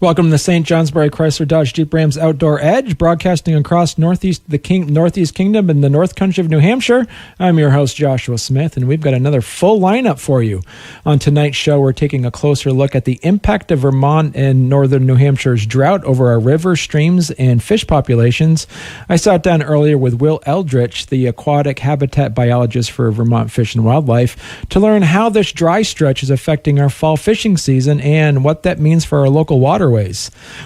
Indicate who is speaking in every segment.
Speaker 1: Welcome to the St. Johnsbury Chrysler Dodge Jeep Rams Outdoor Edge, broadcasting across Northeast Kingdom and the North Country of New Hampshire. I'm your host, Joshua Smith, and we've got another full lineup for you. On tonight's show, we're taking a closer look at the impact of Vermont and northern New Hampshire's drought over our rivers, streams, and fish populations. I sat down earlier with Will Eldridge, the Aquatic Habitat Biologist for Vermont Fish and Wildlife, to learn how this dry stretch is affecting our fall fishing season and what that means for our local waterways.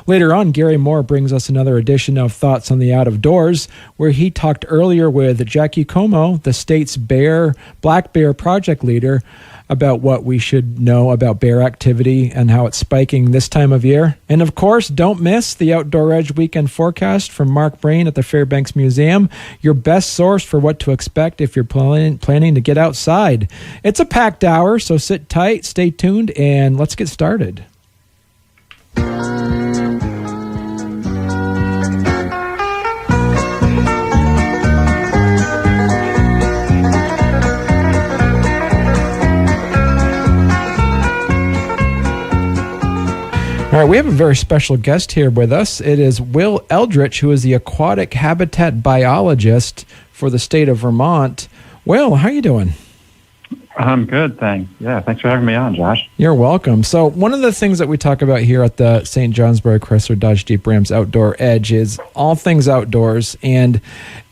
Speaker 1: Later on, Gary Moore brings us another edition of Thoughts on the Out of Doors, where he talked earlier with Jackie Comeau, the state's black bear project leader, about what we should know about bear activity and how it's spiking this time of year. And of course, don't miss the Outdoor Edge weekend forecast from Mark Breen at the Fairbanks Museum, your best source for what to expect if you're planning to get outside. It's a packed hour, so sit tight, stay tuned, and let's get started. All right, we have a very special guest here with us. It is Will Eldridge, who is the Aquatic Habitat Biologist for the state of Vermont. Will, how are you doing?
Speaker 2: I'm good, thanks. Yeah, thanks for having me on, Josh.
Speaker 1: You're welcome. So one of the things that we talk about here at the St. Johnsbury Chrysler Dodge Jeep Rams Outdoor Edge is all things outdoors. And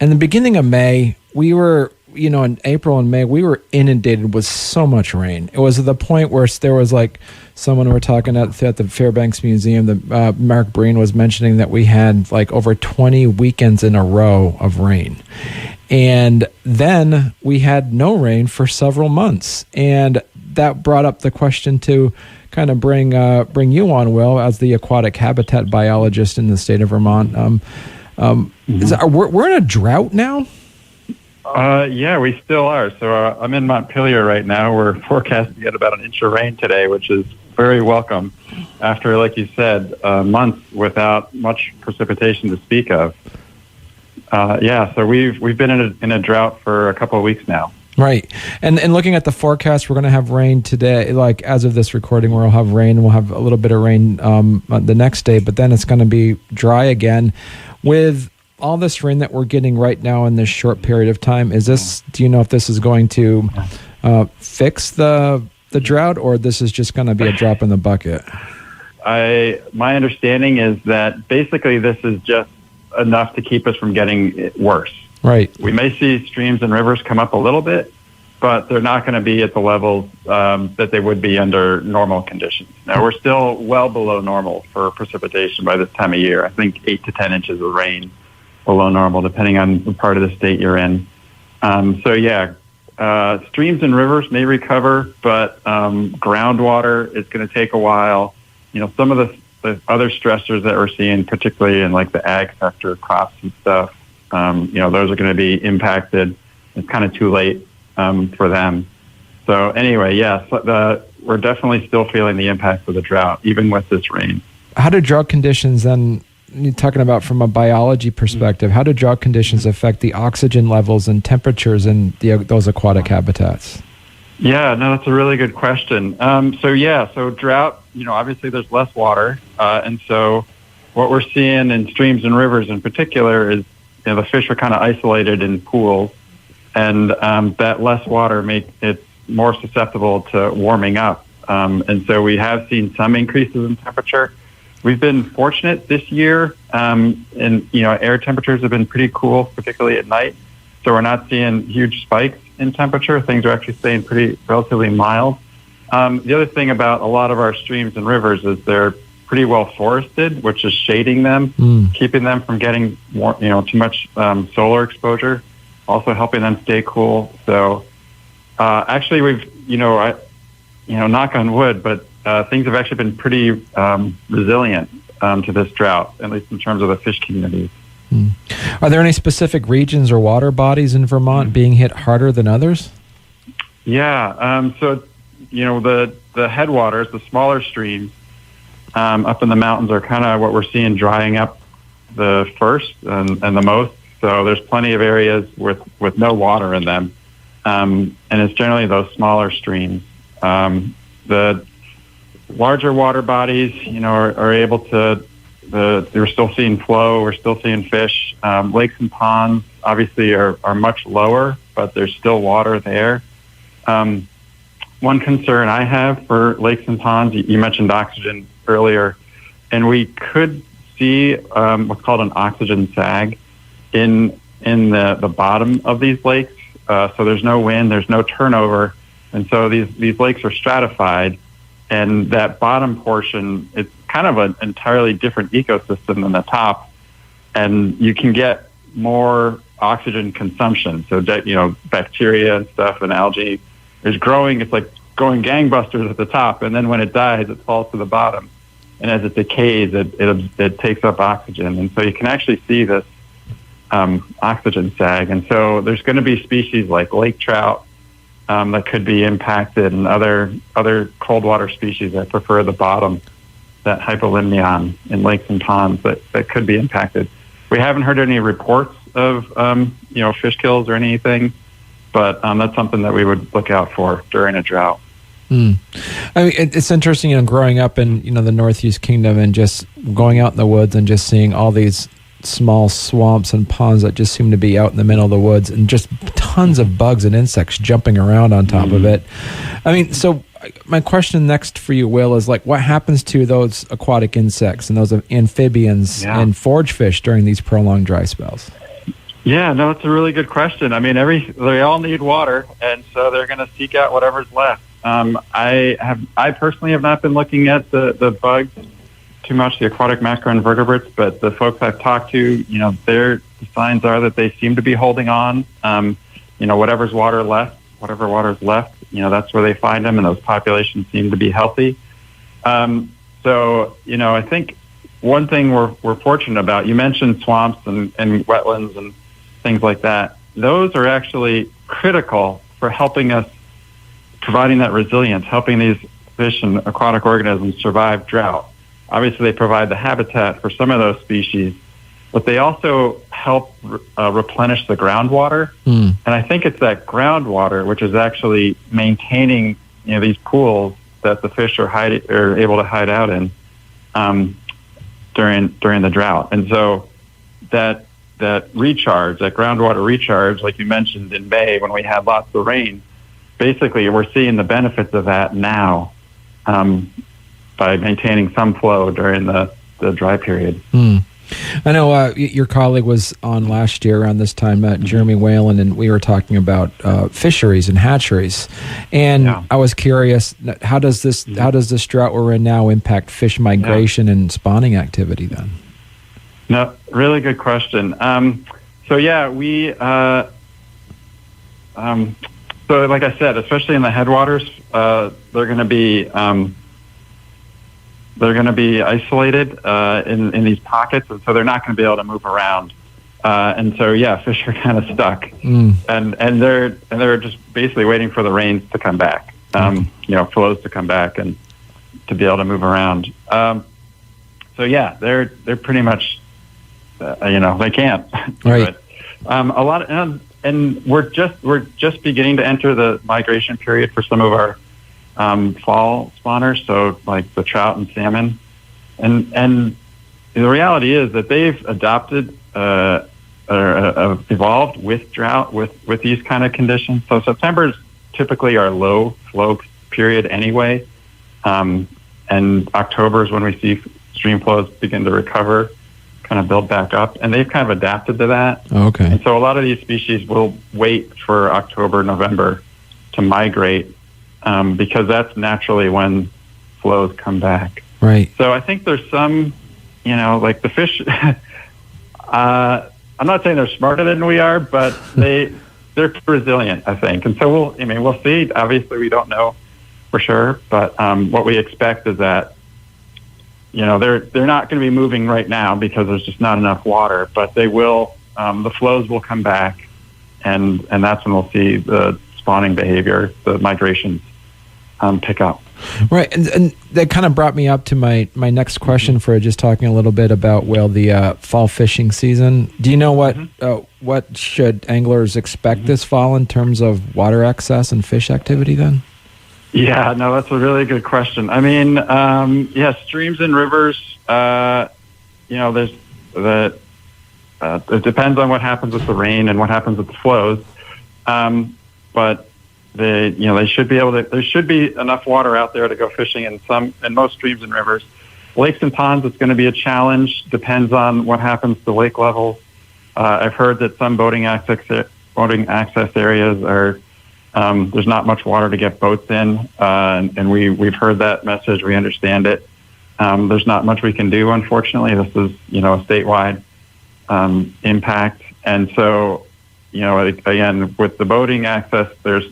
Speaker 1: in the beginning of May, we were, in April and May, we were inundated with so much rain. It was at the point where there was someone we were talking at the Fairbanks Museum, Mark Breen was mentioning that we had over 20 weekends in a row of rain. And then we had no rain for several months. And that brought up the question to kind of bring you on, Will, as the Aquatic Habitat Biologist in the state of Vermont. We're in a drought now?
Speaker 2: Yeah, we still are. So I'm in Montpelier right now. We're forecast to get about an inch of rain today, which is very welcome after, like you said, months without much precipitation to speak of. So we've been in a drought for a couple of weeks now.
Speaker 1: Right. And looking at the forecast, we're going to have rain today. As of this recording, we'll have rain. We'll have a little bit of rain the next day, but then it's going to be dry again. With all this rain that we're getting right now in this short period of time, do you know if this is going to fix the drought, or this is just going to be a drop in the bucket?
Speaker 2: My understanding is that basically this is just enough to keep us from getting worse.
Speaker 1: Right.
Speaker 2: We may see streams and rivers come up a little bit, but they're not going to be at the levels that they would be under normal conditions. Now, we're still well below normal for precipitation by this time of year. I think 8 to 10 inches of rain below normal, depending on the part of the state you're in. Streams and rivers may recover, but groundwater is going to take a while. Some of the other stressors that we're seeing, particularly in the ag sector, crops and stuff, those are going to be impacted. It's kind of too late for them. So anyway, yes, we're definitely still feeling the impact of the drought, even with this rain.
Speaker 1: How do drought conditions then, you're talking about from a biology perspective, how do drought conditions affect the oxygen levels and temperatures in those aquatic habitats?
Speaker 2: Yeah, no, that's a really good question. So drought, obviously there's less water. And so what we're seeing in streams and rivers in particular is, the fish are kind of isolated in pools, and that less water makes it more susceptible to warming up. And so we have seen some increases in temperature. We've been fortunate this year, and air temperatures have been pretty cool, particularly at night. So we're not seeing huge spikes in temperature. Things are actually staying relatively mild. The other thing about a lot of our streams and rivers is they're pretty well forested, which is shading them, keeping them from getting too much solar exposure, also helping them stay cool. So actually, we've knock on wood, but things have actually been pretty resilient to this drought, at least in terms of the fish communities.
Speaker 1: Are there any specific regions or water bodies in Vermont being hit harder than others?
Speaker 2: Yeah. The headwaters, the smaller streams up in the mountains are kind of what we're seeing drying up the first and the most. So there's plenty of areas with no water in them. And it's generally those smaller streams. The larger water bodies, are able to. We're still seeing flow. We're still seeing fish. Lakes and ponds obviously are much lower, but there's still water there. One concern I have for lakes and ponds, you mentioned oxygen earlier, and we could see what's called an oxygen sag in the bottom of these lakes. So there's no wind, there's no turnover, and so these lakes are stratified, and that bottom portion, it's kind of an entirely different ecosystem than the top, and you can get more oxygen consumption. So bacteria and stuff and algae is growing. It's like going gangbusters at the top, and then when it dies, it falls to the bottom, and as it decays, it takes up oxygen, and so you can actually see this oxygen sag. And so there's going to be species like lake trout that could be impacted, and other cold water species that prefer the bottom, that hypolimnion in lakes and ponds that could be impacted. We haven't heard any reports of fish kills or anything, but that's something that we would look out for during a drought.
Speaker 1: I mean, it's interesting, growing up in the Northeast Kingdom and just going out in the woods and just seeing all these small swamps and ponds that just seem to be out in the middle of the woods, and just tons of bugs and insects jumping around on top of it. I mean, so my question next for you, Will, is like, what happens to those aquatic insects and those amphibians and forage fish during these prolonged dry spells?
Speaker 2: Yeah, no, it's a really good question. I mean, they all need water, and so they're going to seek out whatever's left. I personally have not been looking at the bugs too much, the aquatic macroinvertebrates, but the folks I've talked to, the signs are that they seem to be holding on. Whatever water's left, that's where they find them, and those populations seem to be healthy. So, I think one thing we're fortunate about, you mentioned swamps and wetlands and things like that. Those are actually critical for helping us, providing that resilience, helping these fish and aquatic organisms survive drought. Obviously, they provide the habitat for some of those species, but they also help replenish the groundwater. And I think it's that groundwater which is actually maintaining these pools that the fish are able to hide out in during the drought. And so that recharge, that groundwater recharge, like you mentioned in May when we had lots of rain, basically we're seeing the benefits of that now by maintaining some flow during the dry period.
Speaker 1: I know your colleague was on last year around this time, Jeremy Whalen, and we were talking about fisheries and hatcheries. And I was curious, how does this drought we're in now impact fish migration and spawning activity then?
Speaker 2: No, really good question. We so like I said, especially in the headwaters, they're going to be isolated in these pockets, and so they're not going to be able to move around. And so, fish are kind of stuck, and they're just basically waiting for the rains to come back, flows to come back, and to be able to move around. They're pretty much, they can't do it. A lot, and we're just beginning to enter the migration period for some of our fall spawners, so like the trout and salmon, and the reality is that they've adopted or evolved with drought with these kind of conditions. So September's typically our low flow period anyway, and October is when we see stream flows begin to recover, kind of build back up, and they've kind of adapted to that.
Speaker 1: Okay.
Speaker 2: And so a lot of these species will wait for October, November to migrate, because that's naturally when flows come back.
Speaker 1: Right.
Speaker 2: So I think there's some, like the fish, I'm not saying they're smarter than we are, but they're resilient, I think. And so we'll see. Obviously we don't know for sure, but what we expect is that, they're not going to be moving right now because there's just not enough water, but they will, the flows will come back, and that's when we'll see the spawning behavior, the migrations pick up.
Speaker 1: Right, and that kind of brought me up to my next question for just talking a little bit about, the fall fishing season. Do you know what should anglers expect this fall in terms of water access and fish activity then?
Speaker 2: Yeah, no, that's a really good question. I mean, streams and rivers, there's it depends on what happens with the rain and what happens with the flows. But they should be able to, there should be enough water out there to go fishing in most streams and rivers. Lakes and ponds, it's going to be a challenge. Depends on what happens to lake levels. I've heard that some boating access areas are, there's not much water to get boats in. And we've heard that message. We understand it. There's not much we can do, unfortunately. This is, a statewide impact. And so, again, with the boating access, there's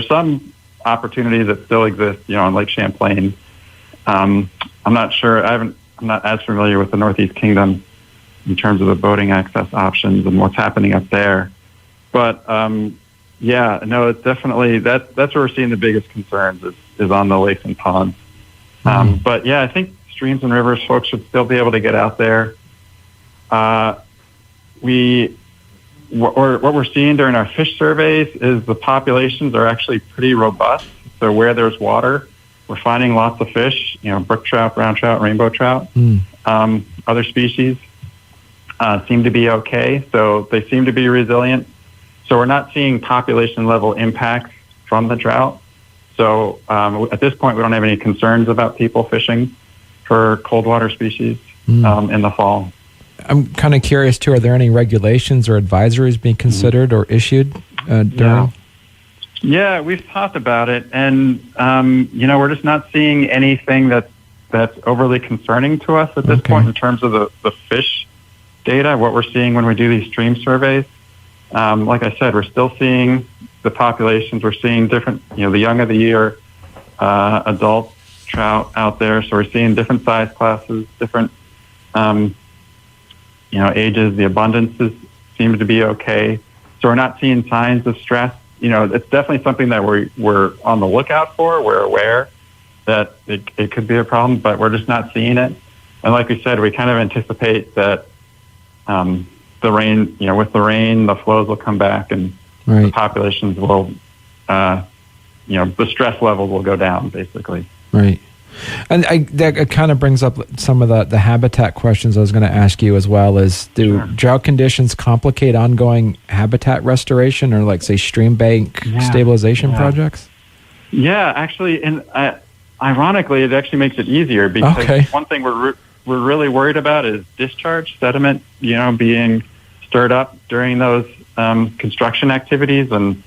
Speaker 2: some opportunities that still exist, on Lake Champlain. I'm not sure. I'm not as familiar with the Northeast Kingdom in terms of the boating access options and what's happening up there. But it's definitely that's where we're seeing the biggest concerns is on the lakes and ponds. But I think streams and rivers, folks should still be able to get out there. What we're seeing during our fish surveys is the populations are actually pretty robust. So where there's water, we're finding lots of fish, brook trout, brown trout, rainbow trout. Other species seem to be okay. So they seem to be resilient. So we're not seeing population level impacts from the drought. So at this point, we don't have any concerns about people fishing for cold water species in the fall.
Speaker 1: I'm kind of curious, too, are there any regulations or advisories being considered or issued during?
Speaker 2: Yeah, we've talked about it, and, we're just not seeing anything that's overly concerning to us at this point in terms of the fish data, what we're seeing when we do these stream surveys. Like I said, we're still seeing the populations. We're seeing different, the young of the year adult trout out there, so we're seeing different size classes, different ages. The abundances seem to be okay. So we're not seeing signs of stress. It's definitely something that we're on the lookout for. We're aware that it could be a problem, but we're just not seeing it. And like we said, we kind of anticipate that the rain, with the rain, the flows will come back and the populations will, the stress levels will go down, basically.
Speaker 1: Right. And that kind of brings up some of the habitat questions I was going to ask you as well. Do drought conditions complicate ongoing habitat restoration or, like, say, stream bank stabilization projects? Yeah, actually, and
Speaker 2: ironically, it actually makes it easier because one thing we're really worried about is discharge, sediment, being stirred up during those construction activities and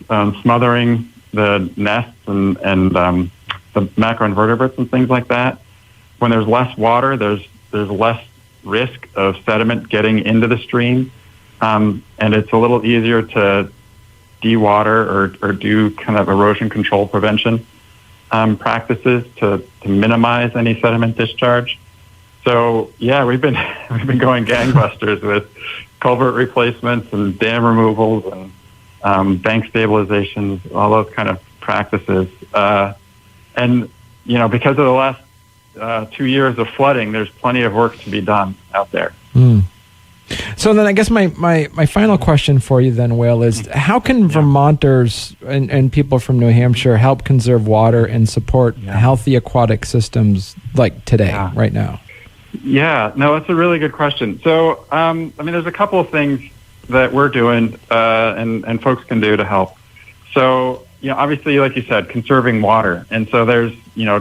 Speaker 2: smothering the nests and the macroinvertebrates and things like that. When there's less water, there's less risk of sediment getting into the stream, and it's a little easier to dewater or do kind of erosion control prevention practices to minimize any sediment discharge. So we've been going gangbusters with culvert replacements and dam removals and bank stabilizations, all those kind of practices. And, because of the last 2 years of flooding, there's plenty of work to be done out there.
Speaker 1: So then I guess my final question for you then, Will, is how can Vermonters and people from New Hampshire help conserve water and support healthy aquatic systems like today, right now? Yeah, no, that's a really good question. So, there's a couple of things that we're doing and folks can do to help. So, obviously, like you said, conserving water. And so there's,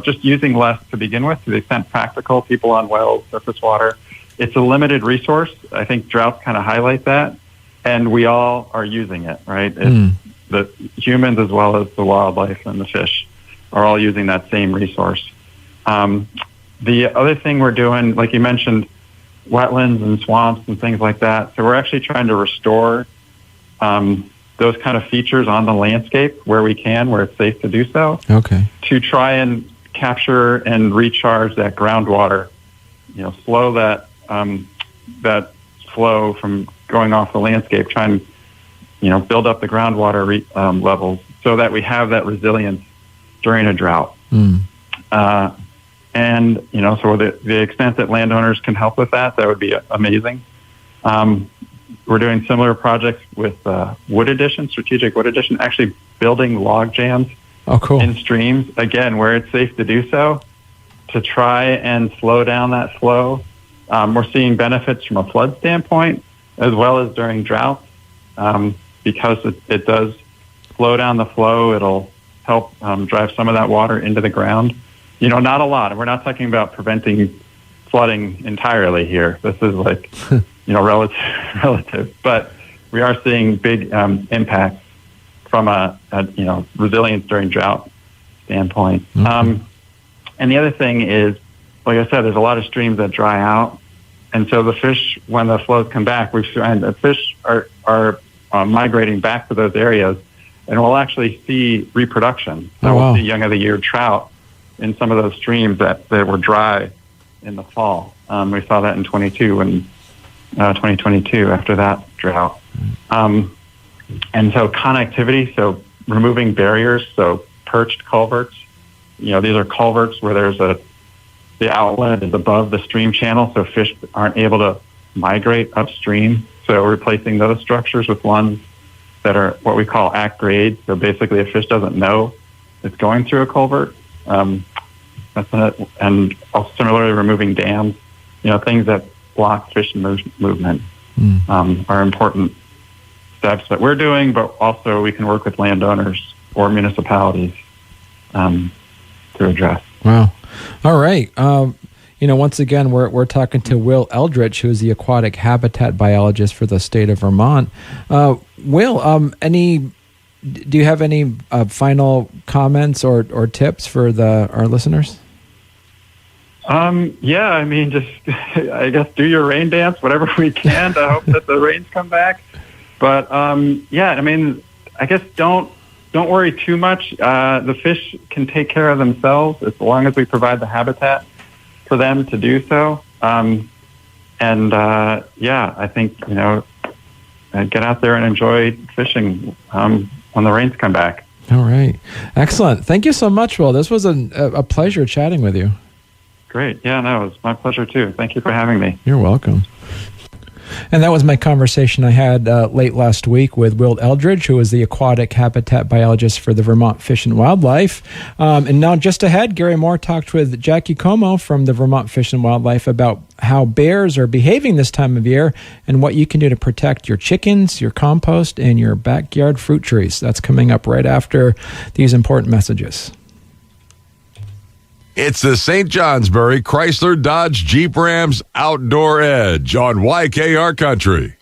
Speaker 1: just using less to begin with, to the extent practical, people on wells, surface water. It's a limited resource. I think droughts kind of highlight that. And we all are using it, right? The humans as well as the wildlife and the fish are all using that same resource. The other thing we're doing, like you mentioned, wetlands and swamps and things like that. So we're actually trying to restore those kind of features on the landscape where we can, where it's safe to do so. To try and capture and recharge that groundwater, slow that flow from going off the landscape, try and, build up the groundwater levels so that we have that resilience during a drought. And, so the extent that landowners can help with that would be amazing.
Speaker 2: we're doing similar projects with wood addition, strategic wood addition, actually building log jams in streams, again, where it's safe to do so, to try and slow down that flow. We're seeing benefits from a flood standpoint, as well as during droughts, because it does slow down the flow. It'll help drive some of that water into the ground. Not a lot. We're not talking about preventing flooding entirely here. This is like, relative. But we are seeing big impacts from a resilience during drought standpoint. Mm-hmm. And the other thing is, like I said, there's a lot of streams that dry out. And so the fish, when the flows come back, we've found that fish are migrating back to those areas, and we'll actually see reproduction. So we'll see young of the year trout in some of those streams that were dry in the fall. We saw that in 2022 after that drought. And so connectivity, so removing barriers, so perched culverts. These are culverts where the outlet is above the stream channel, so fish aren't able to migrate upstream. So replacing those structures with ones that are what we call at grade. So basically, a fish doesn't know it's going through a culvert. And also similarly, removing dams. Things that block fish movement are important steps that we're doing, but also we can work with landowners or municipalities to address.
Speaker 1: Wow. All right. Once again, we're talking to Will Eldridge, who is the Aquatic Habitat Biologist for the state of Vermont. Will, do you have any final comments or tips for our listeners? Just I guess do your rain dance, whatever we can to hope that the rains come back. But I guess don't worry too much. The fish can take care of themselves as long as we provide the habitat for them to do so. I think, get out there and enjoy fishing when the rains come back. All right. Excellent. Thank you so much, Will. This was a pleasure chatting with you. Great. Yeah, no, it was my pleasure too. Thank you for having me. You're welcome. And that was my conversation I had late last week with Will Eldridge, who is the Aquatic Habitat Biologist for the Vermont Fish and Wildlife. And now just ahead, Gary Moore talked with Jackie Comeau from the Vermont Fish and Wildlife about how bears are behaving this time of year and what you can do to protect your chickens, your compost, and your backyard fruit trees. That's coming up right after these important messages.
Speaker 3: It's the St. Johnsbury Chrysler Dodge Jeep Rams Outdoor Edge on YKR Country.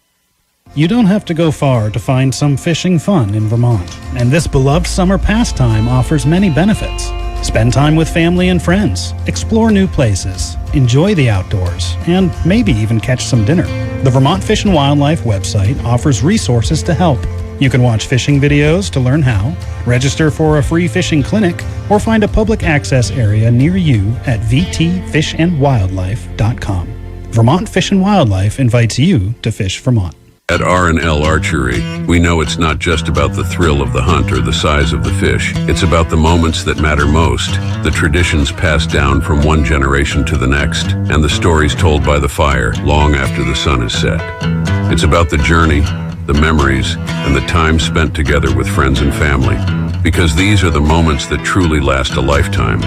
Speaker 4: You don't have to go far to find some fishing fun in Vermont, and this beloved summer pastime offers many benefits. Spend time with family and friends, explore new places, enjoy the outdoors, and maybe even catch some dinner. The Vermont Fish and Wildlife website offers resources to help. You can watch fishing videos to learn how, register for a free fishing clinic, or find a public access area near you at vtfishandwildlife.com. Vermont Fish and Wildlife invites you to fish Vermont.
Speaker 5: At R&L Archery, we know it's not just about the thrill of the hunt or the size of the fish. It's about the moments that matter most, the traditions passed down from one generation to the next, and the stories told by the fire long after the sun is set. It's about the journey, the memories, and the time spent together with friends and family, because these are the moments that truly last a lifetime.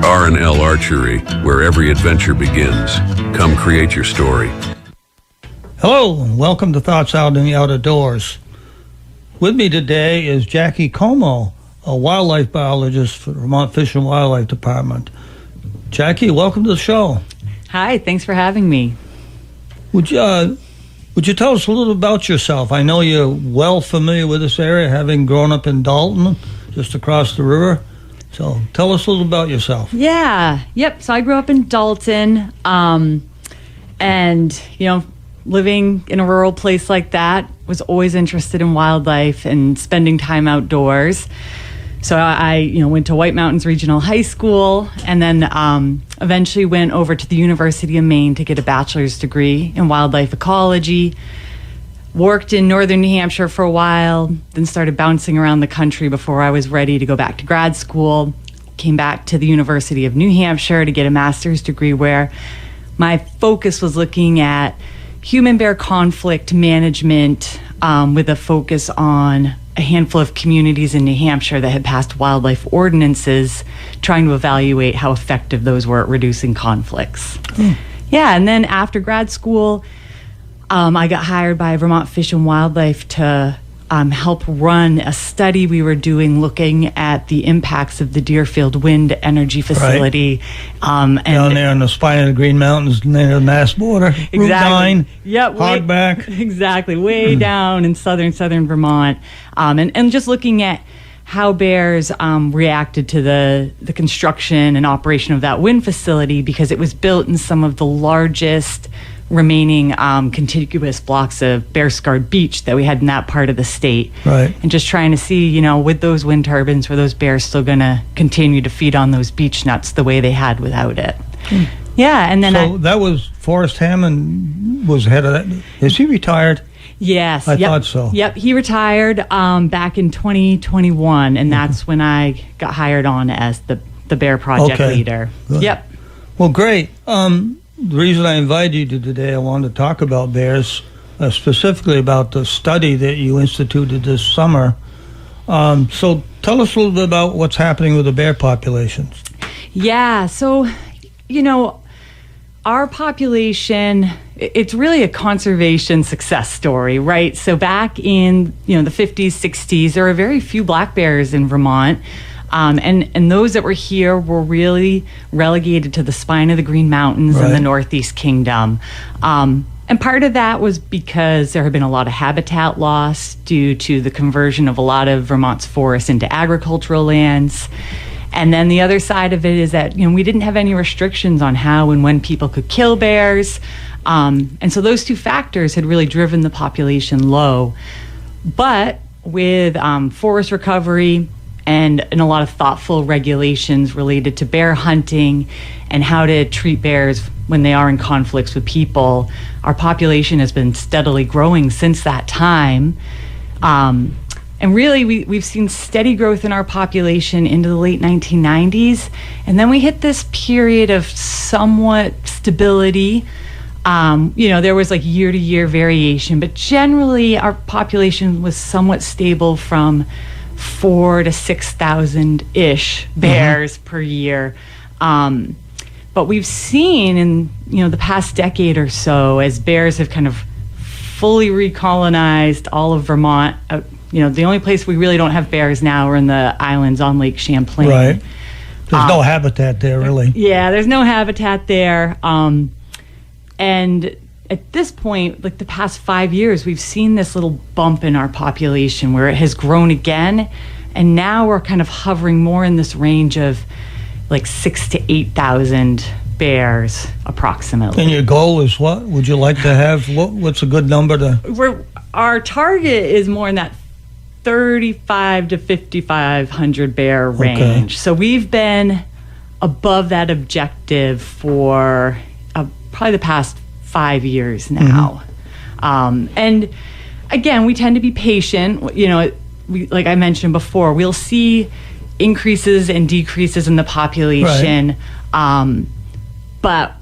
Speaker 5: R&L Archery, where every adventure begins. Come create your story.
Speaker 6: Hello, and welcome to Thoughts Out in the Outdoors. With me today is Jackie Comeau, a wildlife biologist for the Vermont Fish and Wildlife Department. Jackie, welcome to the show.
Speaker 7: Hi, thanks for having me.
Speaker 6: Would you tell us a little about yourself? I know you're well familiar with this area, having grown up in Dalton, just across the river. So tell us a little about yourself.
Speaker 7: Yeah, yep. So I grew up in Dalton, and, living in a rural place like that, was always interested in wildlife and spending time outdoors. So I went to White Mountains Regional High School, and then eventually went over to the University of Maine to get a bachelor's degree in wildlife ecology. Worked in northern New Hampshire for a while, then started bouncing around the country before I was ready to go back to grad school. Came back to the University of New Hampshire to get a master's degree, where my focus was looking at human bear conflict management with a focus on a handful of communities in New Hampshire that had passed wildlife ordinances, trying to evaluate how effective those were at reducing conflicts. Yeah, and then after grad school, I got hired by Vermont Fish and Wildlife to help run a study we were doing looking at the impacts of the Deerfield Wind Energy Facility.
Speaker 6: And down there on the spine of the Green Mountains near the Mass border.
Speaker 7: Exactly.
Speaker 6: Route 9,
Speaker 7: yep,
Speaker 6: Hogback.
Speaker 7: Exactly, way down in southern Vermont. And just looking at how bears reacted to the construction and operation of that wind facility, because it was built in some of the largest remaining contiguous blocks of bear-scarred beach that we had in that part of the state.
Speaker 6: Right.
Speaker 7: And just trying to see, with those wind turbines, were those bears still going to continue to feed on those beech nuts the way they had without it? Yeah, and then
Speaker 6: So that was Forrest Hammond was head of that. Is he retired?
Speaker 7: Yes.
Speaker 6: I thought so.
Speaker 7: Yep, he retired back in 2021, and that's when I got hired on as the bear project leader.
Speaker 6: Good.
Speaker 7: Yep.
Speaker 6: Well, great. The reason I invited you today, I wanted to talk about bears, specifically about the study that you instituted this summer. So tell us a little bit about what's happening with the bear populations.
Speaker 7: Yeah, so, our population, it's really a conservation success story, right? So back in, the 50s, 60s, there were very few black bears in Vermont. And those that were here were really relegated to the spine of the Green Mountains and the Northeast Kingdom. And part of that was because there had been a lot of habitat loss due to the conversion of a lot of Vermont's forests into agricultural lands. And then the other side of it is that, we didn't have any restrictions on how and when people could kill bears. And so those two factors had really driven the population low. But with forest recovery and a lot of thoughtful regulations related to bear hunting and how to treat bears when they are in conflicts with people, our population has been steadily growing since that time. And really, we've seen steady growth in our population into the late 1990s. And then we hit this period of somewhat stability. There was like year-to-year variation, but generally our population was somewhat stable from 4,000 to 6,000-ish bears per year. But we've seen in, the past decade or so, as bears have kind of fully recolonized all of Vermont, the only place we really don't have bears now are in the islands on Lake Champlain.
Speaker 6: Right. There's no habitat there, really.
Speaker 7: Yeah, there's no habitat there. And at this point, like the past 5 years, we've seen this little bump in our population where it has grown again. And now we're kind of hovering more in this range of like 6,000 to 8,000 bears approximately.
Speaker 6: And your goal is what? Would you like to have, what's a good number to?
Speaker 7: Our target is more in that 35 to 5,500 bear range. So we've been above that objective for probably the past 5 years now. And again, we tend to be patient. Like I mentioned before, we'll see increases and decreases in the population. But,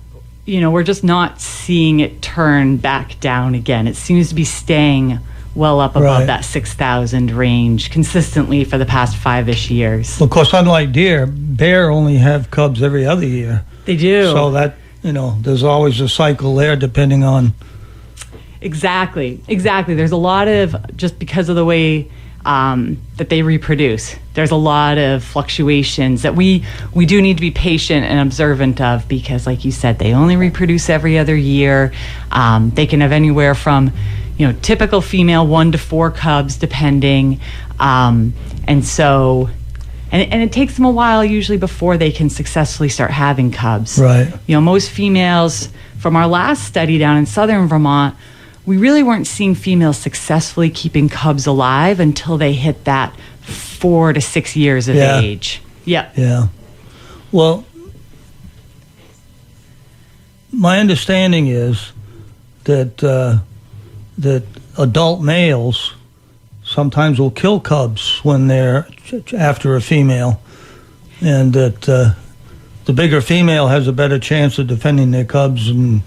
Speaker 7: we're just not seeing it turn back down again. It seems to be staying well up above that 6,000 range consistently for the past 5-ish years.
Speaker 6: Well, of course, unlike deer, bear only have cubs every other year.
Speaker 7: They do.
Speaker 6: So that, there's always a cycle there depending on...
Speaker 7: Exactly. There's a lot of, just because of the way that they reproduce, there's a lot of fluctuations that we do need to be patient and observant of, because like you said, they only reproduce every other year. They can have anywhere from typical female 1 to 4 cubs depending, and it takes them a while usually before they can successfully start having cubs.
Speaker 6: Right.
Speaker 7: Most females from our last study down in southern Vermont, we really weren't seeing females successfully keeping cubs alive until they hit that 4 to 6 years of age.
Speaker 6: Yeah. Well, my understanding is that that adult males sometimes will kill cubs when they're after a female, and that the bigger female has a better chance of defending their cubs. And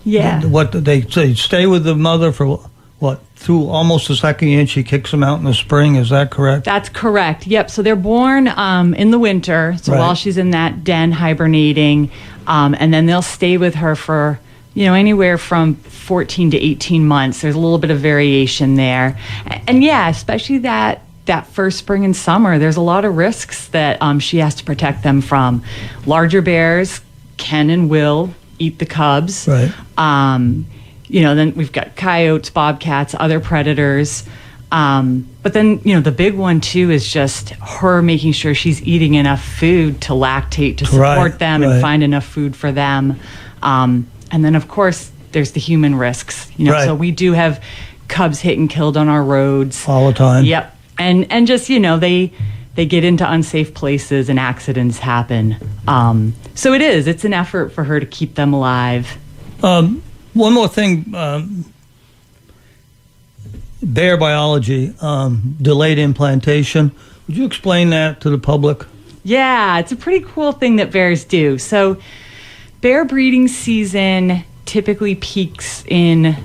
Speaker 7: Yeah.
Speaker 6: What they stay with the mother for what, through almost the second year, and she kicks them out in the spring. Is that correct?
Speaker 7: That's correct. Yep. So they're born in the winter. So while she's in that den hibernating, and then they'll stay with her for anywhere from 14 to 18 months. There's a little bit of variation there, and yeah, especially that first spring and summer, there's a lot of risks that she has to protect them from. Larger bears can and will eat the cubs.
Speaker 6: Right.
Speaker 7: Then we've got coyotes, bobcats, other predators. But then, the big one too is just her making sure she's eating enough food to lactate, to support them and find enough food for them. And then, of course, there's the human risks. So we do have cubs hit and killed on our roads
Speaker 6: all the time.
Speaker 7: Yep. And just, they get into unsafe places and accidents happen. So it's an effort for her to keep them alive.
Speaker 6: One more thing, bear biology, delayed implantation. Would you explain that to the public?
Speaker 7: Yeah, it's a pretty cool thing that bears do. So bear breeding season typically peaks in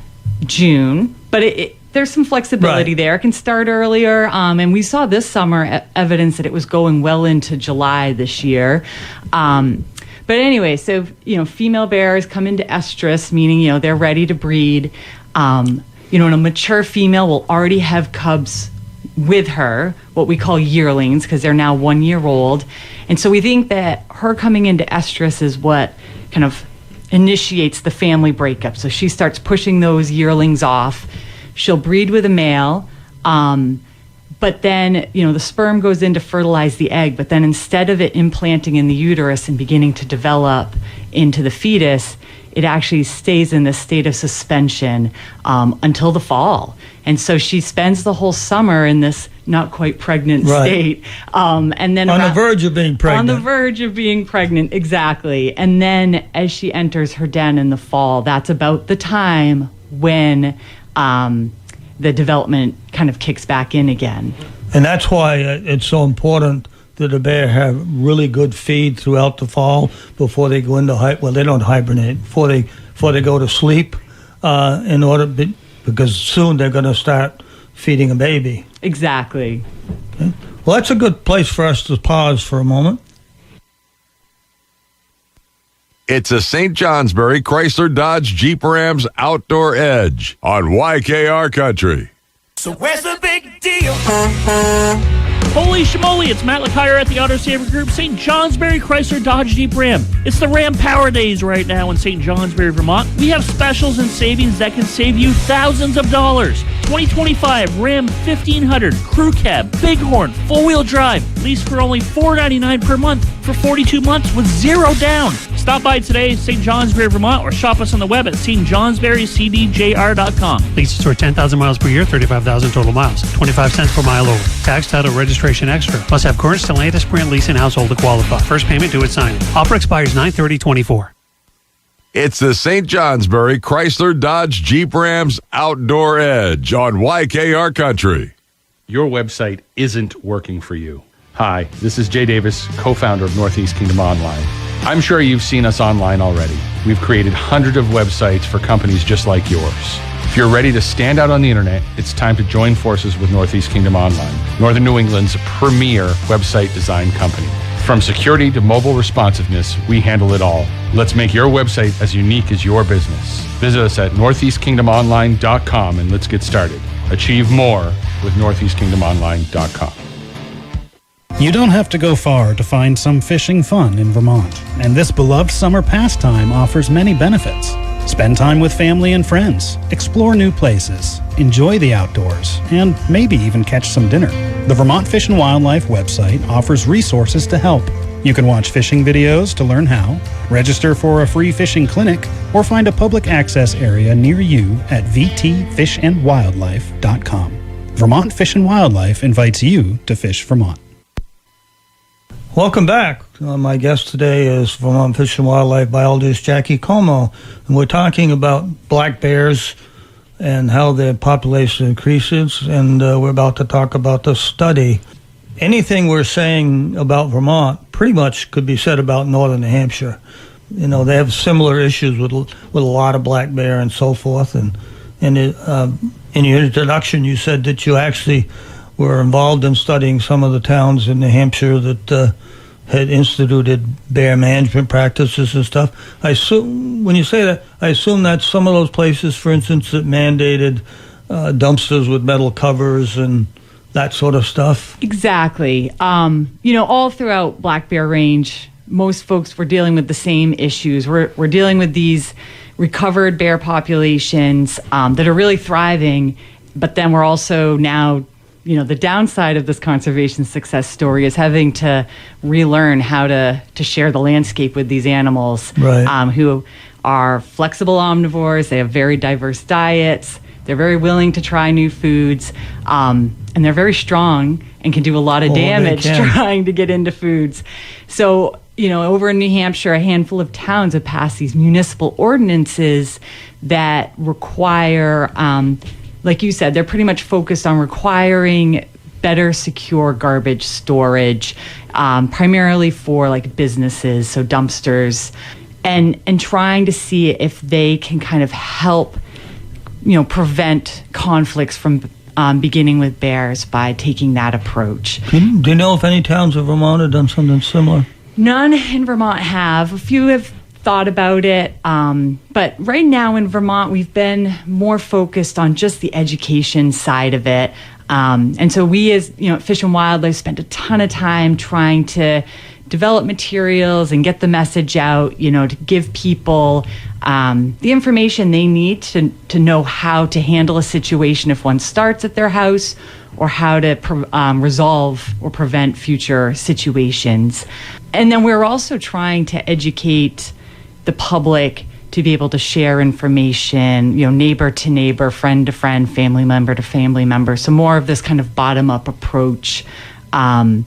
Speaker 7: June, but there's some flexibility there. It can start earlier, and we saw this summer evidence that it was going well into July this year. But anyway, so, female bears come into estrus, meaning, they're ready to breed. And a mature female will already have cubs with her, what we call yearlings, because they're now 1 year old. And so we think that her coming into estrus is what kind of initiates the family breakup. So she starts pushing those yearlings off. She'll breed with a male. But then, the sperm goes in to fertilize the egg, but then instead of it implanting in the uterus and beginning to develop into the fetus, it actually stays in this state of suspension until the fall. And so she spends the whole summer in this not quite pregnant state. And then
Speaker 6: on the verge of being pregnant.
Speaker 7: On the verge of being pregnant, exactly. And then as she enters her den in the fall, that's about the time when the development kind of kicks back in again.
Speaker 6: And that's why it's so important that a bear have really good feed throughout the fall before they go into they don't hibernate, before they go to sleep, because soon they're going to start feeding a baby.
Speaker 7: Exactly.
Speaker 6: Okay. Well, that's a good place for us to pause for a moment.
Speaker 3: It's a St. Johnsbury Chrysler Dodge Jeep Rams Outdoor Edge on YKR Country.
Speaker 8: So where's the big deal?
Speaker 9: Holy shmoly, it's Matt LeCuyer at the Auto Saver Group, St. Johnsbury Chrysler Dodge Jeep Ram. It's the Ram Power Days right now in St. Johnsbury, Vermont. We have specials and savings that can save you thousands of dollars. 2025 Ram 1500 Crew Cab, Bighorn, four-wheel drive, leased for only $4.99 per month for 42 months with zero down. Stop by today, St. Johnsbury, Vermont, or shop us on the web at stjohnsburycdjr.com.
Speaker 10: Leases for 10,000 miles per year, 35,000 total miles, 25 cents per mile over. Tax, title, registration extra. Must have current Stellantis Sprint lease and household to qualify. First payment due at signing. Offer expires 9/30/24.
Speaker 3: It's the St. Johnsbury Chrysler Dodge Jeep Rams Outdoor Edge on YKR Country.
Speaker 11: Your website isn't working for you. Hi, this is Jay Davis, co-founder of Northeast Kingdom Online. I'm sure you've seen us online already. We've created hundreds of websites for companies just like yours. If you're ready to stand out on the internet, it's time to join forces with Northeast Kingdom Online, Northern New England's premier website design company. From security to mobile responsiveness, we handle it all. Let's make your website as unique as your business. Visit us at northeastkingdomonline.com and let's get started. Achieve more with northeastkingdomonline.com.
Speaker 4: You don't have to go far to find some fishing fun in Vermont, and this beloved summer pastime offers many benefits. Spend time with family and friends, explore new places, enjoy the outdoors, and maybe even catch some dinner. The Vermont Fish and Wildlife website offers resources to help. You can watch fishing videos to learn how, register for a free fishing clinic, or find a public access area near you at vtfishandwildlife.com. Vermont Fish and Wildlife invites you to fish Vermont.
Speaker 6: Welcome back. My guest today is Vermont Fish and Wildlife Biologist Jackie Comeau, and we're talking about black bears and how their population increases, and we're about to talk about the study. Anything we're saying about Vermont pretty much could be said about northern New Hampshire. they have similar issues with a lot of black bear and so forth. And in your introduction, you said that you actually were involved in studying some of the towns in New Hampshire that had instituted bear management practices and stuff. I assume, when you say that, I assume that's some of those places, for instance, that mandated dumpsters with metal covers and that sort of stuff.
Speaker 7: Exactly. All throughout Black Bear Range, most folks were dealing with the same issues. We're dealing with these recovered bear populations that are really thriving, but then we're also now, the downside of this conservation success story is having to relearn how to share the landscape with these animals,
Speaker 6: right.
Speaker 7: Who are flexible omnivores. They have very diverse diets. They're very willing to try new foods, and they're very strong and can do a lot of damage trying to get into foods. So, over in New Hampshire, a handful of towns have passed these municipal ordinances that require, like you said, they're pretty much focused on requiring better secure garbage storage, primarily for like businesses, so dumpsters, and trying to see if they can kind of help prevent conflicts from beginning with bears by taking that approach.
Speaker 6: Do you know if any towns of Vermont have done something similar?
Speaker 7: None in Vermont have. A few have thought about it, but right now in Vermont, we've been more focused on just the education side of it. And so we, as at Fish and Wildlife, spent a ton of time trying to develop materials and get the message out, to give people the information they need to know how to handle a situation if one starts at their house, or how to resolve or prevent future situations. And then we're also trying to educate the public to be able to share information, neighbor to neighbor, friend to friend, family member to family member. So more of this kind of bottom-up approach, and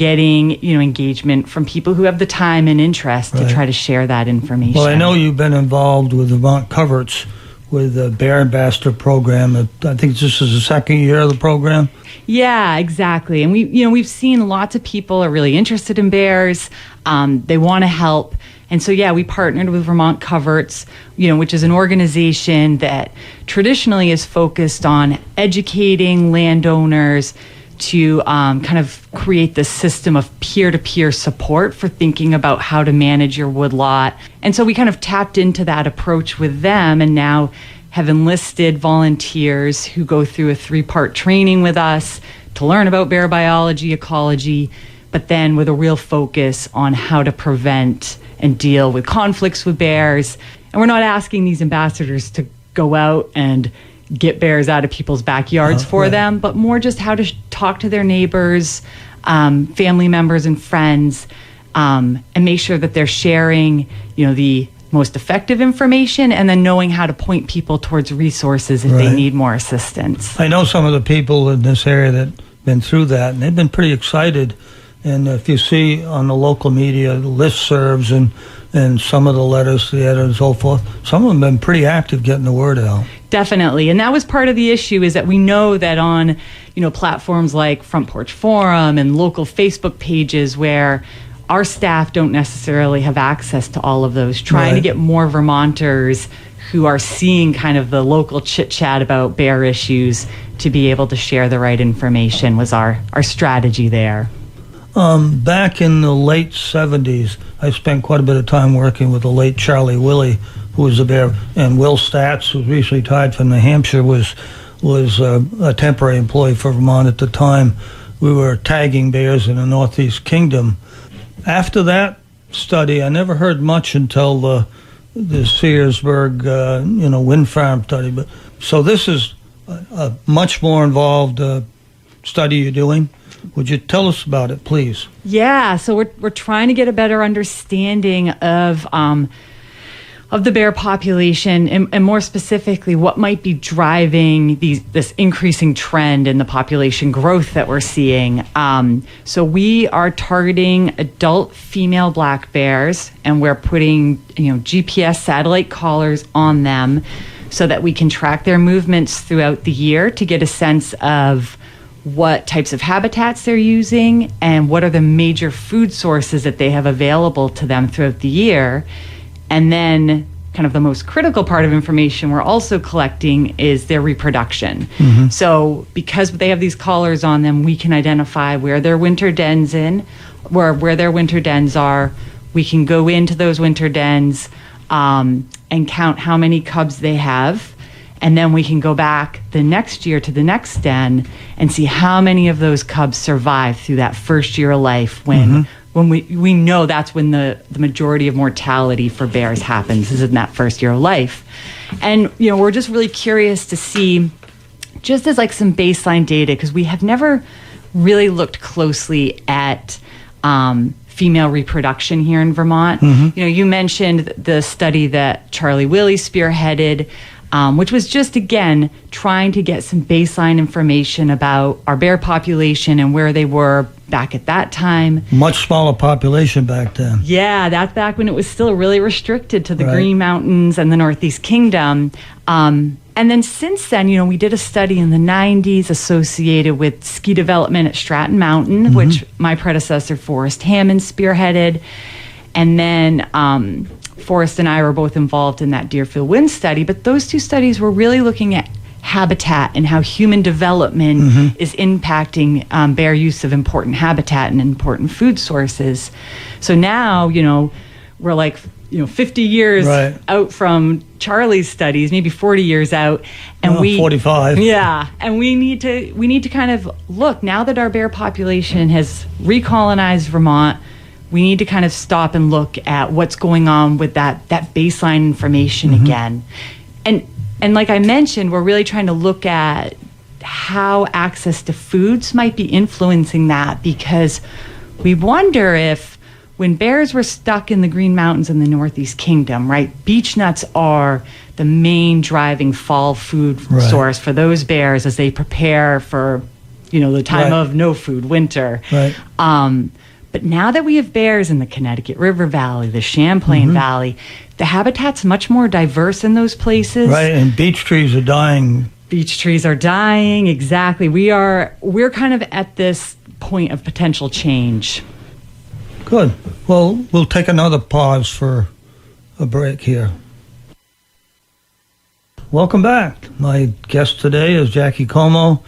Speaker 7: getting, engagement from people who have the time and interest to try to share that information.
Speaker 6: Well, I know you've been involved with Vermont Coverts with the Bear Ambassador program. I think this is the second year of the program.
Speaker 7: Yeah, exactly. And we've seen lots of people are really interested in bears. They want to help. And so, we partnered with Vermont Coverts, which is an organization that traditionally is focused on educating landowners to kind of create this system of peer-to-peer support for thinking about how to manage your woodlot. And so we kind of tapped into that approach with them, and now have enlisted volunteers who go through a 3-part training with us to learn about bear biology, ecology, but then with a real focus on how to prevent and deal with conflicts with bears. And we're not asking these ambassadors to go out and get bears out of people's backyards for them, but more just how to talk to their neighbors, family members and friends, and make sure that they're sharing, the most effective information, and then knowing how to point people towards resources if they need more assistance.
Speaker 6: I know some of the people in this area that have been through that, and they've been pretty excited. And if you see on the local media, listservs and some of the letters to the editor and so forth, some of them have been pretty active getting the word out.
Speaker 7: Definitely. And that was part of the issue, is that we know that on, platforms like Front Porch Forum and local Facebook pages where our staff don't necessarily have access to all of those, trying to get more Vermonters who are seeing kind of the local chit-chat about bear issues to be able to share the right information was our strategy there.
Speaker 6: Back in the late 70s, I spent quite a bit of time working with the late Charlie Willie, who was a bear, and Will Statz, who recently retired from New Hampshire, was a temporary employee for Vermont at the time. We were tagging bears in the Northeast Kingdom. After that study, I never heard much until the Searsburg, wind farm study. But so this is a much more involved study you're doing. Would you tell us about it, please?
Speaker 7: Yeah, so we're trying to get a better understanding of the bear population, and more specifically, what might be driving this increasing trend in the population growth that we're seeing. So we are targeting adult female black bears, and we're putting GPS satellite collars on them so that we can track their movements throughout the year to get a sense of what types of habitats they're using and what are the major food sources that they have available to them throughout the year. And then kind of the most critical part of information we're also collecting is their reproduction. So because they have these collars on them, we can identify where their winter dens where their winter dens are. We can go into those winter dens and count how many cubs they have. And then we can go back the next year to the next den and see how many of those cubs survive through that first year of life when we know that's when the majority of mortality for bears happens, is in that first year of life. And, we're just really curious to see, just as like some baseline data, because we have never really looked closely at female reproduction here in Vermont. You mentioned the study that Charlie Willey spearheaded, which was just, again, trying to get some baseline information about our bear population and where they were back at that time.
Speaker 6: Much smaller population back then.
Speaker 7: Yeah, that's back when it was still really restricted to the Green Mountains and the Northeast Kingdom. And then since then, we did a study in the 90s associated with ski development at Stratton Mountain, which my predecessor, Forrest Hammond, spearheaded. And then Forrest and I were both involved in that Deerfield Wind study, but those two studies were really looking at habitat and how human development is impacting bear use of important habitat and important food sources. So now, we're like, 50 years out from Charlie's studies, maybe 40 years out, and
Speaker 6: 45.
Speaker 7: Yeah, and we need to kind of look, now that our bear population has recolonized Vermont, we need to kind of stop and look at what's going on with that baseline information again. And like I mentioned, we're really trying to look at how access to foods might be influencing that, because we wonder if when bears were stuck in the Green Mountains in the Northeast Kingdom, beech nuts are the main driving fall food source for those bears as they prepare for, the time of no food, winter. But now that we have bears in the Connecticut River Valley, the Champlain Valley, the habitat's much more diverse in those places.
Speaker 6: And beech trees are dying.
Speaker 7: Beech trees are dying, exactly. We're kind of at this point of potential change.
Speaker 6: Good. Well, we'll take another pause for a break here. Welcome back. My guest today is Jackie Comeau,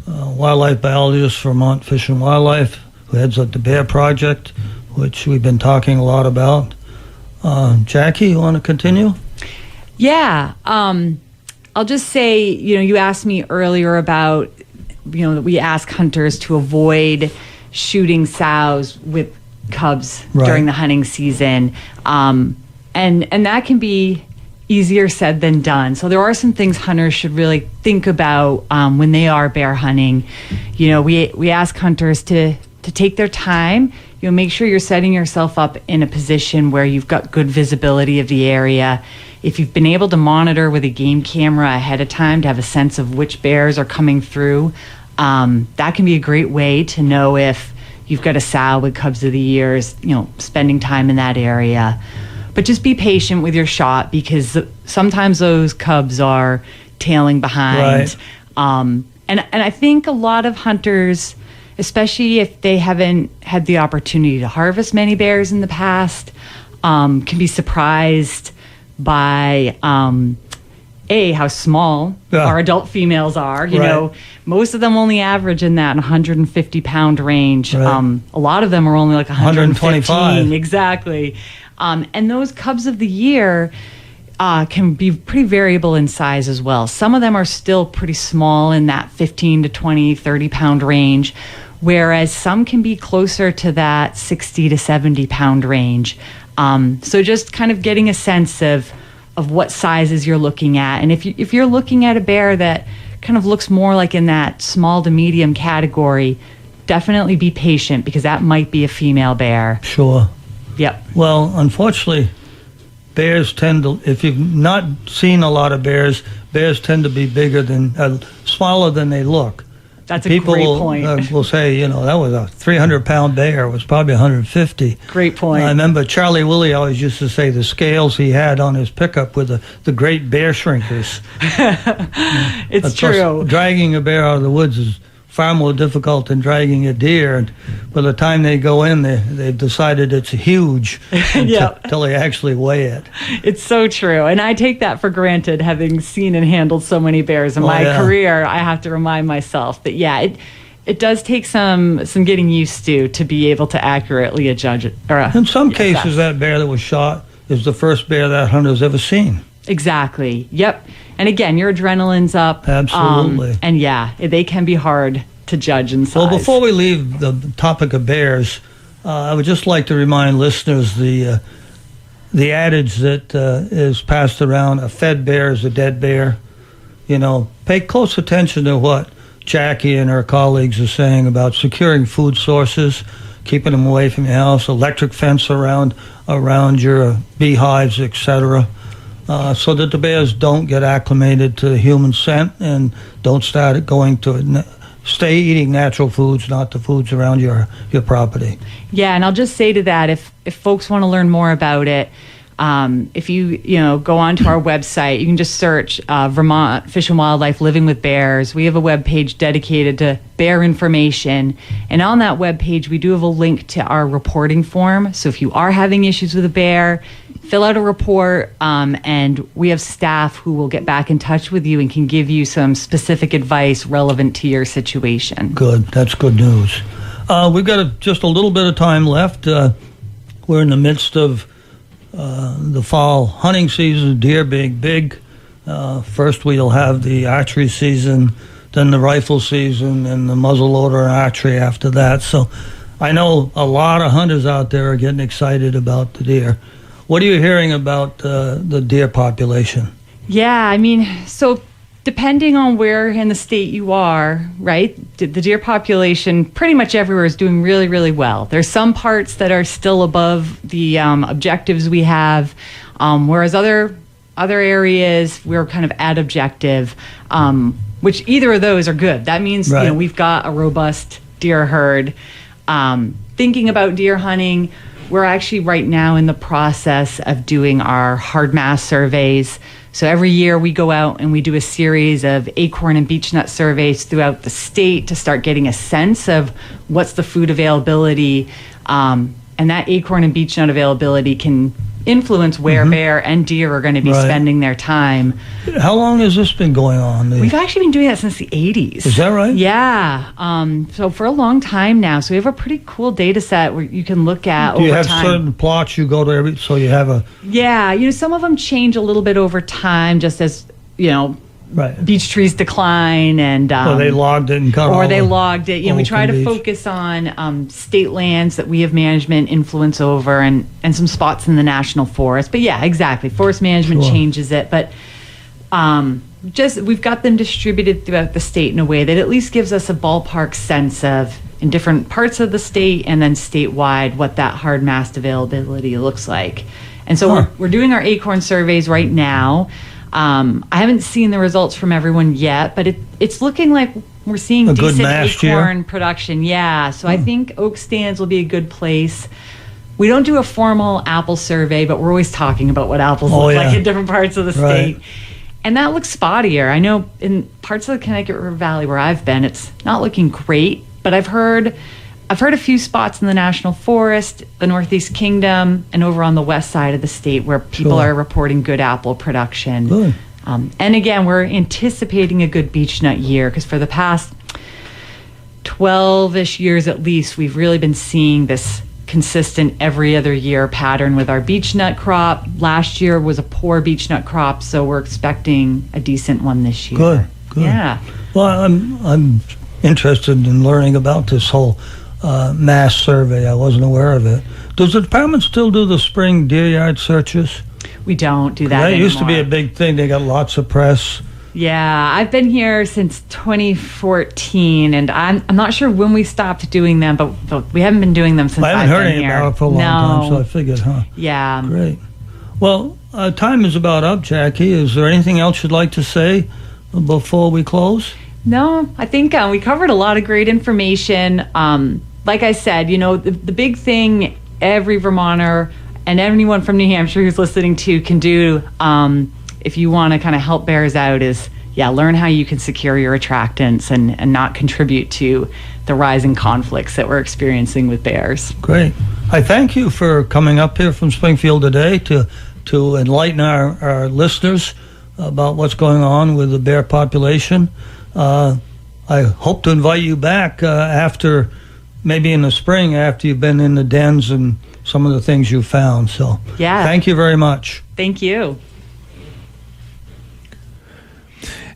Speaker 6: wildlife biologist for Vermont Fish and Wildlife, who heads up the Bear Project, which we've been talking a lot about. Jackie, you want to continue?
Speaker 7: Yeah. I'll just say, you asked me earlier about, that we ask hunters to avoid shooting sows with cubs during the hunting season. And that can be easier said than done. So there are some things hunters should really think about when they are bear hunting. We ask hunters to take their time. Make sure you're setting yourself up in a position where you've got good visibility of the area. If you've been able to monitor with a game camera ahead of time to have a sense of which bears are coming through, that can be a great way to know if you've got a sow with cubs of the years, spending time in that area. But just be patient with your shot, because sometimes those cubs are tailing behind. And I think a lot of hunters, especially if they haven't had the opportunity to harvest many bears in the past, can be surprised by how small our adult females are. You know, most of them only average in that 150-pound range. A lot of them are only like 125. Exactly. And those cubs of the year can be pretty variable in size as well. Some of them are still pretty small in that 15 to 20, 30-pound range, whereas some can be closer to that 60 to 70-pound range. So just kind of getting a sense of what sizes you're looking at. And if you're looking at a bear that kind of looks more like in that small to medium category, definitely be patient, because that might be a female bear.
Speaker 6: Sure.
Speaker 7: Yep.
Speaker 6: Well, unfortunately, bears tend to, if you've not seen a lot of bears tend to be bigger than, smaller than they look.
Speaker 7: That's a great point.
Speaker 6: People will say, that was a 300-pound bear. It was probably 150.
Speaker 7: Great point.
Speaker 6: I remember Charlie Willey always used to say the scales he had on his pickup were the great bear shrinkers.
Speaker 7: It's true.
Speaker 6: Dragging a bear out of the woods is far more difficult than dragging a deer. And by the time they go in, they've decided it's huge until they actually weigh it.
Speaker 7: It's so true. And I take that for granted, having seen and handled so many bears in my career. I have to remind myself that, it does take some getting used to be able to accurately judge it.
Speaker 6: In some cases, that bear that was shot is the first bear that hunter's ever seen.
Speaker 7: Exactly. Yep. And again, your adrenaline's up.
Speaker 6: Absolutely.
Speaker 7: And they can be hard to judge in size.
Speaker 6: Well, before we leave the topic of bears, I would just like to remind listeners the adage that is passed around: a fed bear is a dead bear. Pay close attention to what Jackie and her colleagues are saying about securing food sources, keeping them away from your house, electric fence around your beehives, etc., so that the bears don't get acclimated to the human scent and don't start stay eating natural foods, not the foods around your property.
Speaker 7: Yeah, and I'll just say to that, if folks want to learn more about it, if you go onto our website, you can just search Vermont Fish and Wildlife Living with Bears. We have a webpage dedicated to bear information, and on that webpage we do have a link to our reporting form. So if you are having issues with a bear, fill out a report, and we have staff who will get back in touch with you and can give you some specific advice relevant to your situation.
Speaker 6: Good. That's good news. We've got just a little bit of time left. We're in the midst of the fall hunting season, deer being big. First we'll have the archery season, then the rifle season, and the muzzleloader and archery after that. So I know a lot of hunters out there are getting excited about the deer. What are you hearing about the deer population?
Speaker 7: Yeah, so depending on where in the state you are, right, the deer population pretty much everywhere is doing really, really well. There's some parts that are still above the objectives we have, whereas other areas we're kind of at objective, which either of those are good. That means we've got a robust deer herd. Thinking about deer hunting, we're actually right now in the process of doing our hard mass surveys. So every year we go out and we do a series of acorn and beechnut surveys throughout the state to start getting a sense of what's the food availability. And that acorn and beechnut availability can influence where bear and deer are going to be spending their time.
Speaker 6: How long has this been going on?
Speaker 7: We've actually been doing that since the 80s.
Speaker 6: Is that right?
Speaker 7: Yeah. So for a long time now. So we have a pretty cool data set where you can look at over time.
Speaker 6: Do you have certain plots you go to so you have a...
Speaker 7: Yeah. Some of them change a little bit over time just as, beech trees decline and...
Speaker 6: or they logged it and cut
Speaker 7: Or they logged it. We try to focus on state lands that we have management influence over and some spots in the national forest. But yeah, exactly. Forest management changes it. But we've got them distributed throughout the state in a way that at least gives us a ballpark sense of, in different parts of the state and then statewide, what that hard massed availability looks like. And so we're doing our acorn surveys right now. I haven't seen the results from everyone yet, but it's looking like we're seeing
Speaker 6: a
Speaker 7: decent
Speaker 6: acorn
Speaker 7: production. Yeah, so I think oak stands will be a good place. We don't do a formal apple survey, but we're always talking about what apples look like in different parts of the state. And that looks spottier. I know in parts of the Connecticut River Valley where I've been, it's not looking great, but I've heard a few spots in the National Forest, the Northeast Kingdom, and over on the west side of the state where people are reporting good apple production.
Speaker 6: Good.
Speaker 7: And again, we're anticipating a good beechnut year because for the past 12-ish years at least, we've really been seeing this consistent every other year pattern with our beechnut crop. Last year was a poor beechnut crop, so we're expecting a decent one this year.
Speaker 6: Good.
Speaker 7: Yeah.
Speaker 6: Well, I'm interested in learning about this whole mass survey. I wasn't aware of it. Does the department still do the spring deer yard searches?
Speaker 7: We don't do that anymore.
Speaker 6: Used to be a big thing. They got lots of press.
Speaker 7: Yeah, I've been here since 2014, and I'm not sure when we stopped doing them, but we haven't been doing them since I've been here.
Speaker 6: I haven't heard anything about it for a long time, so I figured,
Speaker 7: Yeah.
Speaker 6: Great. Well, time is about up, Jackie. Is there anything else you'd like to say before we close?
Speaker 7: No, I think we covered a lot of great information. Like I said, the big thing every Vermonter and anyone from New Hampshire who's listening to can do if you want to kind of help bears out is learn how you can secure your attractants and not contribute to the rising conflicts that we're experiencing with bears.
Speaker 6: Great. I thank you for coming up here from Springfield today to enlighten our listeners about what's going on with the bear population. I hope to invite you back after, maybe in the spring, after you've been in the dens and some of the things you found. So thank you very much.
Speaker 7: Thank you.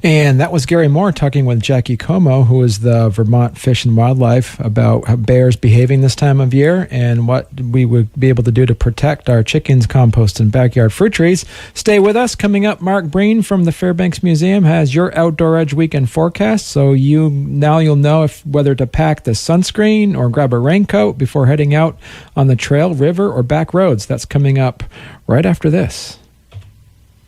Speaker 1: And that was Gary Moore talking with Jackie Comeau, who is the Vermont Fish and Wildlife, about how bears behaving this time of year and what we would be able to do to protect our chickens, compost, and backyard fruit trees. Stay with us. Coming up, Mark Breen from the Fairbanks Museum has your Outdoor Edge weekend forecast, so you'll know whether to pack the sunscreen or grab a raincoat before heading out on the trail, river, or back roads. That's coming up right after this.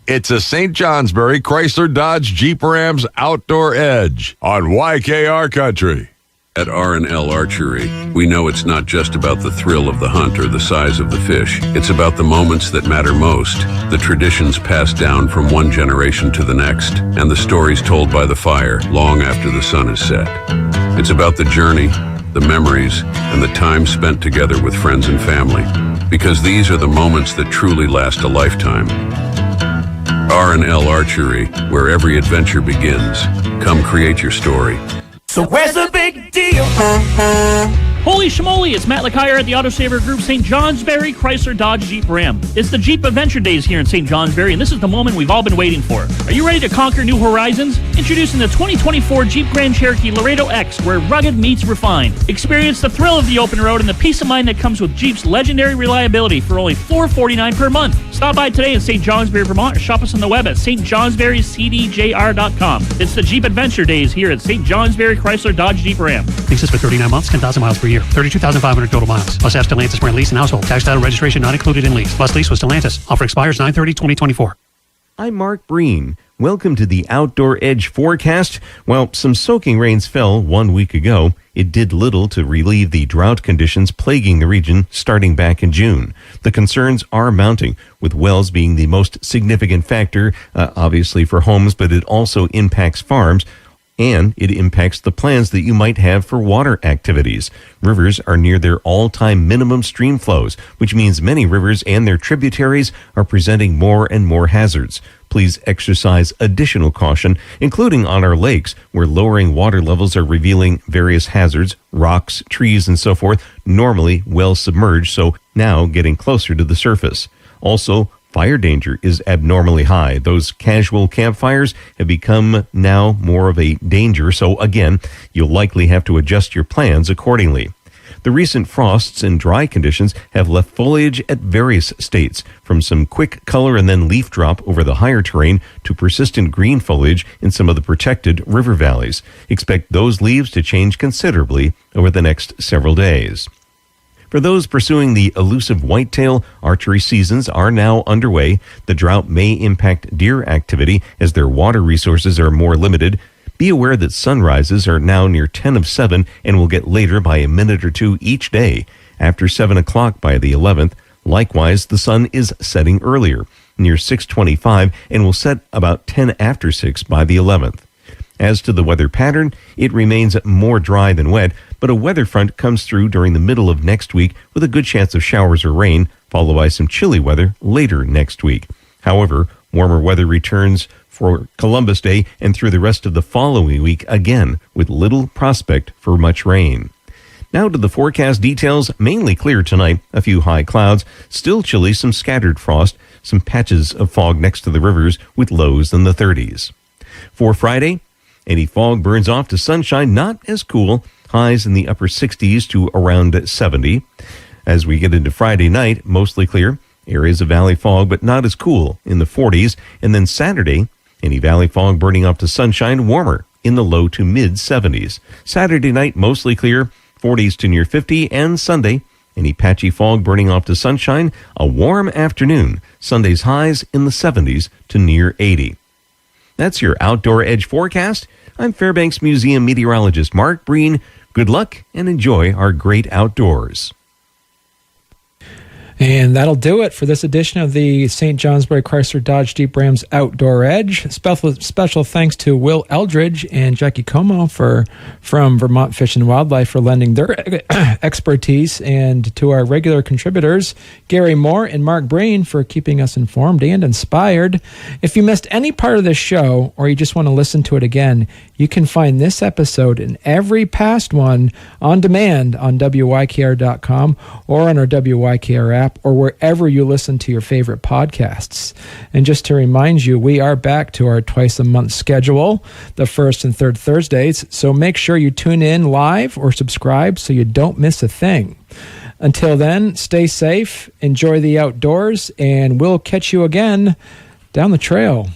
Speaker 3: It's a St. Johnsbury Chrysler Dodge Jeep Rams Outdoor Edge on YKR Country.
Speaker 5: At R&L Archery, we know it's not just about the thrill of the hunt or the size of the fish. It's about the moments that matter most, the traditions passed down from one generation to the next, and the stories told by the fire long after the sun is set. It's about the journey, the memories, and the time spent together with friends and family, because these are the moments that truly last a lifetime. R&L Archery, where every adventure begins. Come create your story.
Speaker 8: So where's the big deal?
Speaker 9: Holy schmoly, it's Matt LeCuyer at the Autosaver Group St. Johnsbury Chrysler Dodge Jeep Ram. It's the Jeep Adventure Days here in St. Johnsbury, and this is the moment we've all been waiting for. Are you ready to conquer new horizons? Introducing the 2024 Jeep Grand Cherokee Laredo X, where rugged meets refined. Experience the thrill of the open road and the peace of mind that comes with Jeep's legendary reliability for only $449 per month. Stop by today in St. Johnsbury, Vermont, or shop us on the web at stjohnsburycdjr.com. It's the Jeep Adventure Days here at St. Johnsbury Chrysler Dodge Jeep Ram.
Speaker 10: Leases for 39 months, 10,000 miles per year. 32,500 total miles. Plus have Stellantis brand lease and household. Tax title registration not included in lease. Plus lease with Stellantis. Offer expires 9/30/2024.
Speaker 12: I'm Mark Breen. Welcome to the Outdoor Edge forecast. Well, some soaking rains fell 1 week ago. It did little to relieve the drought conditions plaguing the region starting back in June. The concerns are mounting, with wells being the most significant factor, obviously for homes, but it also impacts farms. And it impacts the plans that you might have for water activities. Rivers are near their all-time minimum stream flows, which means many rivers and their tributaries are presenting more and more hazards. Please exercise additional caution, including on our lakes, where lowering water levels are revealing various hazards, rocks, trees, and so forth, normally well submerged, so now getting closer to the surface. Also, fire danger is abnormally high. Those casual campfires have become now more of a danger, so again, you'll likely have to adjust your plans accordingly. The recent frosts and dry conditions have left foliage at various states, from some quick color and then leaf drop over the higher terrain to persistent green foliage in some of the protected river valleys. Expect those leaves to change considerably over the next several days. For those pursuing the elusive whitetail, archery seasons are now underway. The drought may impact deer activity as their water resources are more limited. Be aware that sunrises are now near 10 of 7 and will get later by a minute or two each day. After 7 o'clock by the 11th, likewise, the sun is setting earlier, near 6:25, and will set about 10 after 6 by the 11th. As to the weather pattern, it remains more dry than wet, but a weather front comes through during the middle of next week with a good chance of showers or rain, followed by some chilly weather later next week. However, warmer weather returns for Columbus Day and through the rest of the following week again, with little prospect for much rain. Now to the forecast details. Mainly clear tonight, a few high clouds, still chilly, some scattered frost, some patches of fog next to the rivers with lows in the 30s. For Friday, any fog burns off to sunshine, not as cool, highs in the upper 60s to around 70. As we get into Friday night, mostly clear, areas of valley fog, but not as cool, in the 40s. And then Saturday, any valley fog burning off to sunshine, warmer in the low to mid 70s. Saturday night, mostly clear, 40s to near 50. And Sunday, any patchy fog burning off to sunshine, a warm afternoon. Sunday's highs in the 70s to near 80. That's your Outdoor Edge forecast. I'm Fairbanks Museum meteorologist Mark Breen. Good luck and enjoy our great outdoors.
Speaker 1: And that'll do it for this edition of the St. Johnsbury Chrysler Dodge Jeep Rams Outdoor Edge. Special thanks to Will Eldridge and Jackie Comeau from Vermont Fish and Wildlife for lending their expertise, and to our regular contributors, Gary Moore and Mark Breen, for keeping us informed and inspired. If you missed any part of this show, or you just want to listen to it again, you can find this episode and every past one on demand on WYKR.com or on our WYKR app, or wherever you listen to your favorite podcasts. And just to remind you, we are back to our twice-a-month schedule, the first and third Thursdays, so make sure you tune in live or subscribe so you don't miss a thing. Until then, stay safe, enjoy the outdoors, and we'll catch you again down the trail.